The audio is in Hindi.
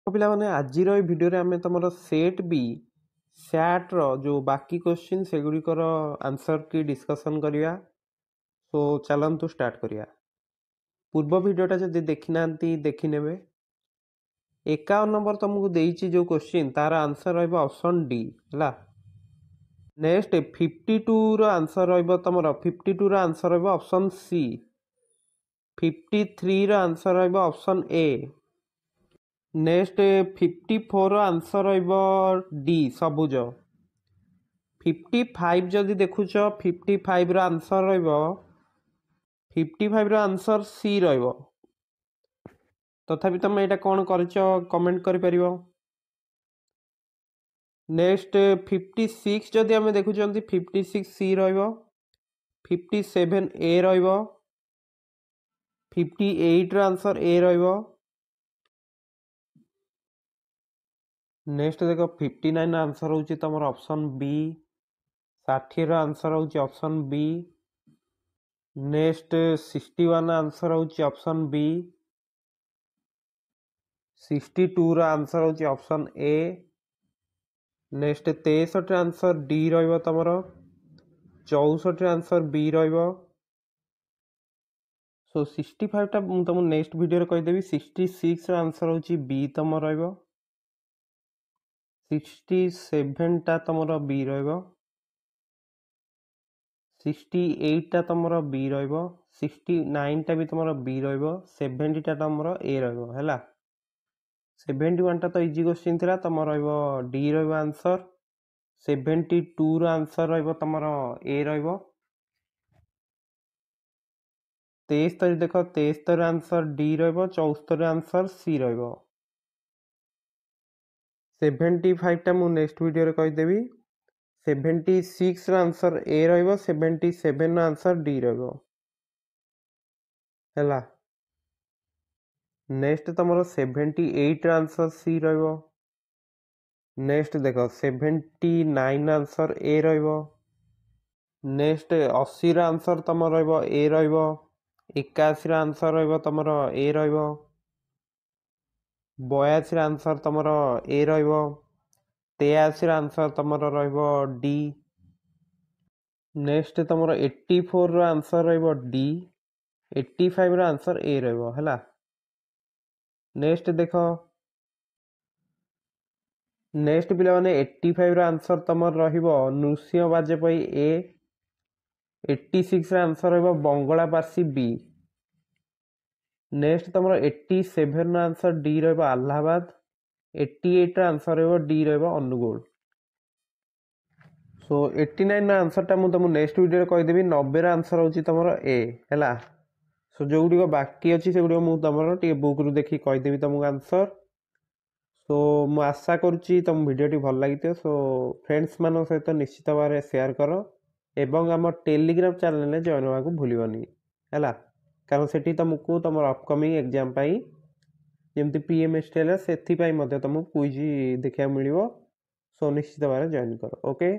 तो पिलामाने आजिर ये भिडियो आम तुम सेट बी सैट रो बाकी क्वेश्चन सेगुड़िकर आंसर की डिस्कसन करिया। सो चलतु स्टार्ट करिया। पूर्व भिडियोटा जदि देखी ना देखी नेबे। 51 नंबर तुमको देइछि जो क्वेश्चन तार आंसर रहिबो ऑप्शन डी हला। नेक्स्ट 52 रो आंसर रहिबो तमरो 52 रो आंसर रहिबो ऑप्शन सी। 53 रो आंसर रहिबो ऑप्शन ए। नेक्स्ट 54 आंसर रहिबो डी सबुज। 55 जदि देखुच 55 रो आंसर रहिबो 55 रो आंसर सी रहिबो। तथापि तुम एटा कौन करछ कमेंट करि परिबो। नेक्स्ट 56 जदि आमे देखुचंती 56 सी रहिबो। 57 ए रहिबो। 58 रो आंसर ए रहिबो। नेक्स्ट देखो 59 आंसर होची तमर ऑप्शन बी। 60 रो आंसर होची ऑप्शन बी। नेक्स्ट 61 आंसर होची ऑप्शन बी। 62 रो आंसर होची option A. Next 63 answer D रहिबो तमरो। 64 आंसर बी रहिबो। सो 65 टा मु तुम नेक्स्ट वीडियो रे कहि देबी। 66 रो आंसर होची बी तमरो रहिबो। 67 टा तमरो बी रहिबो। 68 टा तमरो बी रहिबो। 69 टा भी तमरो बी रहिबो। 70 टा तमरो ए रहिबो हैला। 71 टा तो इजी क्वेश्चन थिला तमरो रहिबो डी रहिबो आंसर। 72 रो आंसर रहिबो तमरो ए रहिबो। 73 देखो 73 आंसर डी रहिबो। 74 आंसर सी रहिबो। 75 टा मु नेक्स्ट वीडियो रे कहि देबी। 76 रो आंसर ए रहिबो। 77 रो आंसर डी रहिबो हैला। नेक्स्ट तमरो 78 रो आंसर सी रहिबो। नेक्स्ट देखो 79 आंसर ए रहिबो। नेक्स्ट 80 रो आंसर तमरो रहिबो ए रहिबो। 81 रो आंसर रहिबो तमरो ए रहिबो। 82 रो आंसर तमरो ए रहिबो। 83 रो आंसर तमरो रहिबो डी। नेक्स्ट तमरो 84 रो आंसर रहिबो डी। 85 रो आंसर ए रहिबो हैला। नेक्स्ट देखो नेक्स्ट पिला माने 85 रो आंसर तमर रहिबो नृसिंह बाजपेयी ए। 86 रो आंसर रहिबो बंगलापासी बी। नेक्स्ट तमरो 87 रो आंसर डी रहिबो अलाहाबाद। 88 रो आंसर रहिबो डी रहिबो अनुगुल। सो 89 रो आंसर टा मु तुम नेक्स्ट वीडियो रे कहि देबी। 90 रो आंसर होची तमरो ए हैला। सो जो गुडी को बाकी अछि से गुडी मु तमरो टी बुक रु देखि कहि देबी तुमको आंसर। सो मु आशा करुच्ची तुम भिडियोटी भल लगी। सो फ्रेंड्स मान सहित निश्चित भाव में शेयर कर एवं आम टेलीग्राम चैनल में जॉइन होगा भूलनी है कारण से तुमको तुम अपकमिंग एग्जाम जमती PMST है से तुमको क्विज देखा मिल। सो निश्चित भाव जॉइन कर ओके।